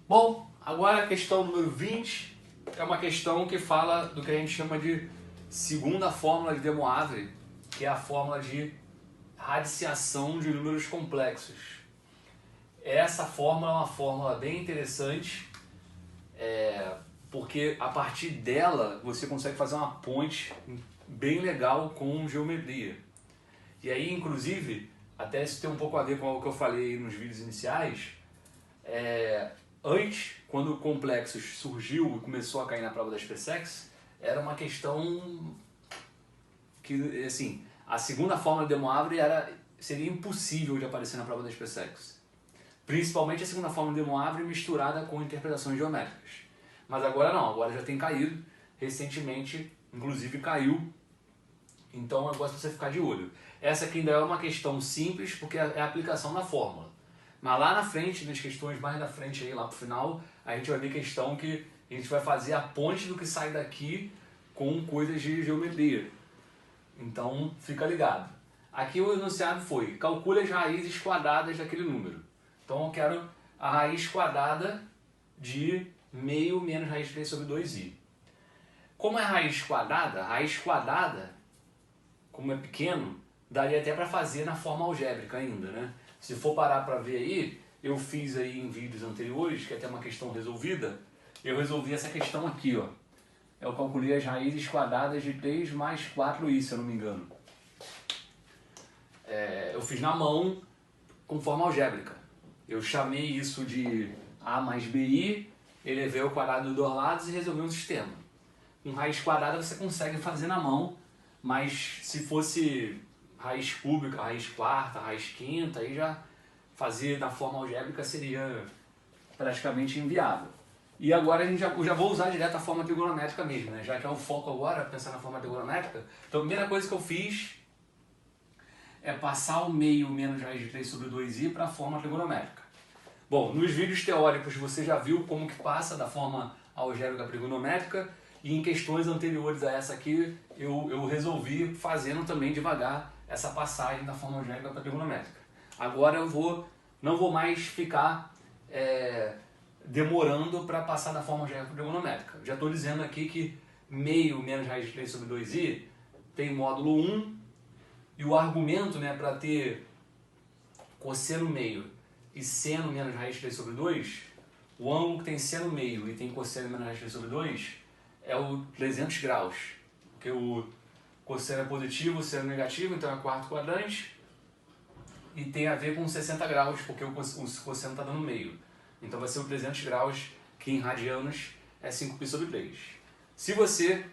Bom, agora a questão número 20 é uma questão que fala do que a gente chama de segunda fórmula de De Moivre, que é a fórmula de radiciação de números complexos. Essa fórmula é uma fórmula bem interessante, porque a partir dela você consegue fazer uma ponte bem legal com geometria. E aí, inclusive, até isso tem um pouco a ver com o que eu falei nos vídeos iniciais, antes, quando o Complexos surgiu e começou a cair na prova da SpaceX, era uma questão que, assim, a segunda fórmula de De Moivre seria impossível de aparecer na prova da SpaceX. Principalmente a segunda fórmula de De Moivre misturada com interpretações geométricas. Mas agora não, agora já tem caído, recentemente, inclusive caiu, então eu gosto de você ficar de olho. Essa aqui ainda é uma questão simples, porque é a aplicação da fórmula. Mas lá na frente, nas questões mais na frente, aí, lá pro final, a gente vai ver questão que a gente vai fazer a ponte do que sai daqui com coisas de geometria. Então, fica ligado. Aqui o enunciado foi, calcule as raízes quadradas daquele número. Então eu quero a raiz quadrada de meio menos raiz de 3 sobre 2i. Como é raiz quadrada, como é pequeno, daria até para fazer na forma algébrica ainda, né? Se for parar para ver aí, eu fiz aí em vídeos anteriores, que é até uma questão resolvida, eu resolvi essa questão aqui, ó. Eu calculei as raízes quadradas de 3 mais 4i, se eu não me engano. Eu fiz na mão com forma algébrica. Eu chamei isso de a mais bi, elevei ao quadrado dos dois lados e resolvi um sistema. Com raiz quadrada você consegue fazer na mão, mas se fosse raiz cúbica, raiz quarta, raiz quinta, aí já fazer na forma algébrica seria praticamente inviável. E agora eu já vou usar direto a forma trigonométrica mesmo, né? Já que é o foco agora, pensar na forma trigonométrica. Então a primeira coisa que eu fiz é passar o meio menos raiz de 3 sobre 2i para a forma trigonométrica. Bom, nos vídeos teóricos você já viu como que passa da forma algébrica para trigonométrica, e em questões anteriores a essa aqui eu resolvi fazendo também devagar essa passagem da forma algébrica para trigonométrica. Agora eu não vou mais ficar demorando para passar da forma algébrica para trigonométrica. Já estou dizendo aqui que meio menos raiz de 3 sobre 2i tem módulo 1, e o argumento, né, para ter cosseno meio e seno menos raiz de 3 sobre 2, o ângulo que tem seno meio e tem cosseno menos raiz de 3 sobre 2 é o 300 graus, porque o cosseno é positivo, o seno é negativo, então é quarto quadrante, e tem a ver com 60 graus, porque o cosseno está dando meio. Então vai ser o 300 graus, que em radianos é 5π sobre 3. Se você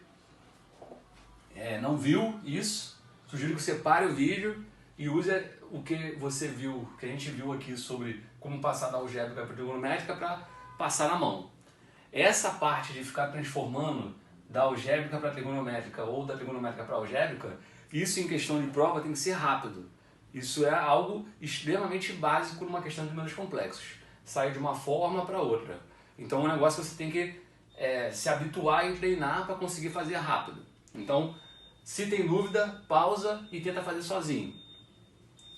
não viu isso, sugiro que você pare o vídeo e use o que você viu, que a gente viu aqui sobre como passar da algébrica para a trigonométrica para passar na mão. Essa parte de ficar transformando da algébrica para a trigonométrica ou da trigonométrica para a algébrica, isso em questão de prova tem que ser rápido. Isso é algo extremamente básico numa questão de números complexos. Sai de uma forma para outra. Então é um negócio que você tem que se habituar e treinar para conseguir fazer rápido. Então, se tem dúvida, pausa e tenta fazer sozinho.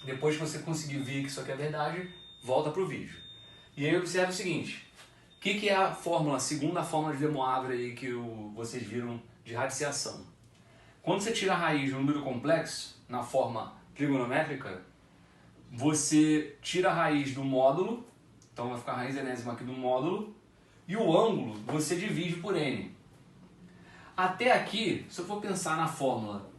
Depois que você conseguir ver que isso aqui é verdade, volta para o vídeo. E aí observe o seguinte, o que é a fórmula, a segunda fórmula de De Moivre aí que vocês viram de radiciação? Quando você tira a raiz de um número complexo, na forma trigonométrica, você tira a raiz do módulo, então vai ficar a raiz enésima aqui do módulo, e o ângulo você divide por n. Até aqui, se eu for pensar na fórmula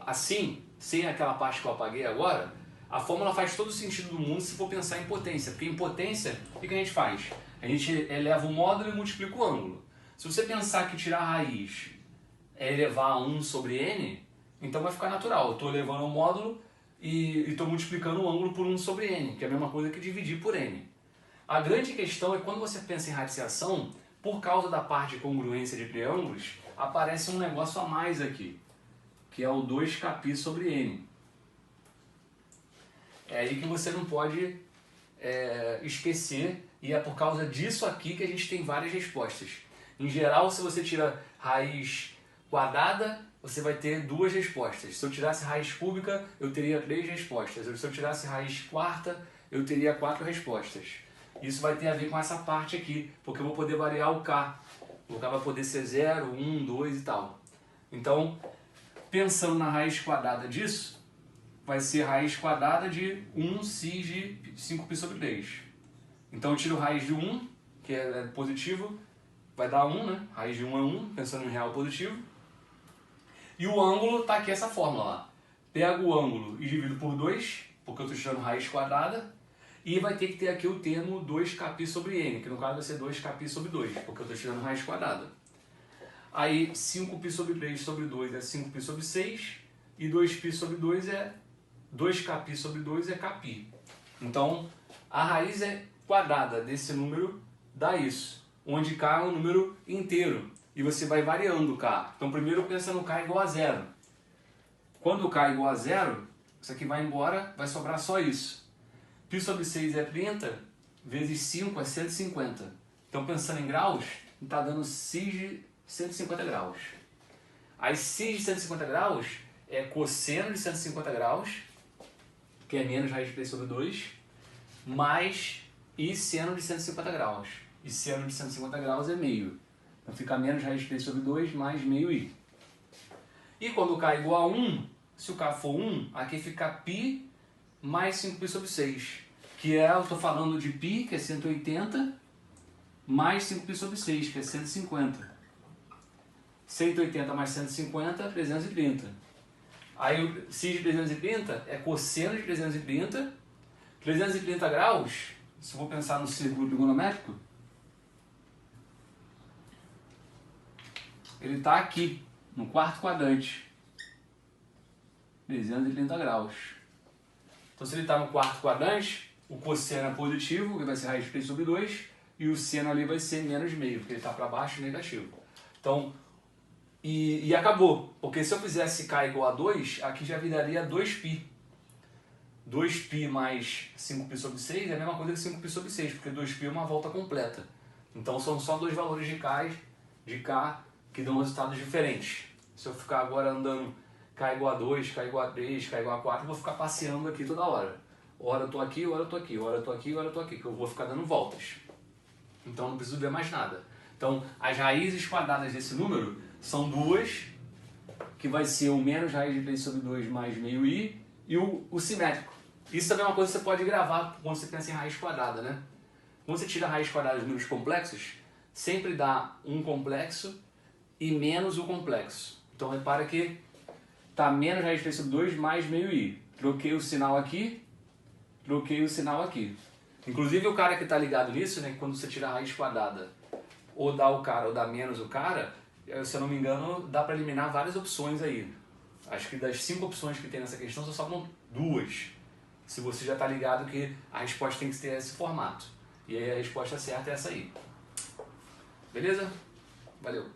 assim, sem aquela parte que eu apaguei agora, a fórmula faz todo o sentido do mundo se for pensar em potência, porque em potência, o que a gente faz? A gente eleva o módulo e multiplica o ângulo. Se você pensar que tirar a raiz é elevar a 1 sobre n, então vai ficar natural. Eu estou elevando o módulo e estou multiplicando o ângulo por 1 sobre n, que é a mesma coisa que dividir por n. A grande questão é quando você pensa em radiciação, por causa da parte de congruência de triângulos, aparece um negócio a mais aqui, que é o 2kπ sobre n. É aí que você não pode esquecer, e é por causa disso aqui que a gente tem várias respostas. Em geral, se você tira raiz quadrada, você vai ter duas respostas. Se eu tirasse raiz cúbica, eu teria 3 respostas. Se eu tirasse raiz quarta, eu teria 4 respostas. Isso vai ter a ver com essa parte aqui, porque eu vou poder variar o K. O K vai poder ser 0, 1, 2 e tal. Então, pensando na raiz quadrada disso, vai ser raiz quadrada de 1 cis de 5π sobre 3. Então eu tiro raiz de 1, que é positivo, vai dar 1, né? Raiz de 1 é 1, pensando em real positivo. E o ângulo está aqui essa fórmula lá. Pego o ângulo e divido por 2, porque eu estou tirando raiz quadrada. E vai ter que ter aqui o termo 2kπ sobre n, que no caso vai ser 2kπ sobre 2, porque eu estou tirando raiz quadrada. Aí 5π sobre 3 sobre 2 é 5π sobre 6, e 2π sobre 2 é 2kπ sobre 2 é kπ. Então, a raiz quadrada desse número dá isso, onde k é um número inteiro, e você vai variando o k. Então, primeiro pensa no k igual a 0. Quando o k é igual a 0, isso aqui vai embora, vai sobrar só isso. Π sobre 6 é 30, vezes 5 é 150. Então, pensando em graus, está dando cis de 150 graus. Aí, cis de 150 graus é cosseno de 150 graus, que é menos raiz de 3 sobre 2, mais e seno de 150 graus. E seno de 150 graus é meio. Então fica menos raiz de 3 sobre 2 mais meio i. E quando o k é igual a 1, se o k for 1, aqui fica π mais 5π sobre 6. Que é, eu estou falando de π, que é 180, mais 5π sobre 6, que é 150. 180 mais 150, 330. Aí o cis de 330 é cosseno de 330. 330 graus, se eu vou pensar no círculo trigonométrico, ele está aqui, no quarto quadrante. 330 graus. Então se ele está no quarto quadrante, o cosseno é positivo, que vai ser raiz de 3 sobre 2, e o seno ali vai ser menos meio, porque ele está para baixo negativo. Então, e acabou, porque se eu fizesse k igual a 2, aqui já viraria 2π. 2π mais 5π sobre 6 é a mesma coisa que 5π sobre 6, porque 2π é uma volta completa. Então são só dois valores de k que dão resultados diferentes. Se eu ficar agora andando k igual a 2, k igual a 3, k igual a 4, eu vou ficar passeando aqui toda hora. Hora eu tô aqui, hora eu tô aqui, hora eu tô aqui, hora eu tô aqui, que eu vou ficar dando voltas. Então não preciso ver mais nada. Então as raízes quadradas desse número são duas, que vai ser o menos raiz de 3 sobre 2 mais meio i, e o simétrico. Isso também é uma coisa que você pode gravar quando você pensa em raiz quadrada, né? Quando você tira a raiz quadrada de números complexos, sempre dá um complexo e menos o complexo. Então repara que está menos raiz de 3 sobre 2 mais meio i. Troquei o sinal aqui, troquei o sinal aqui. Inclusive o cara que está ligado nisso, né, quando você tira a raiz quadrada, ou dá o cara ou dá menos o cara, se eu não me engano, dá para eliminar várias opções aí. Acho que das 5 opções que tem nessa questão, só sobram 2. Se você já está ligado que a resposta tem que ter esse formato. E aí a resposta certa é essa aí. Beleza? Valeu!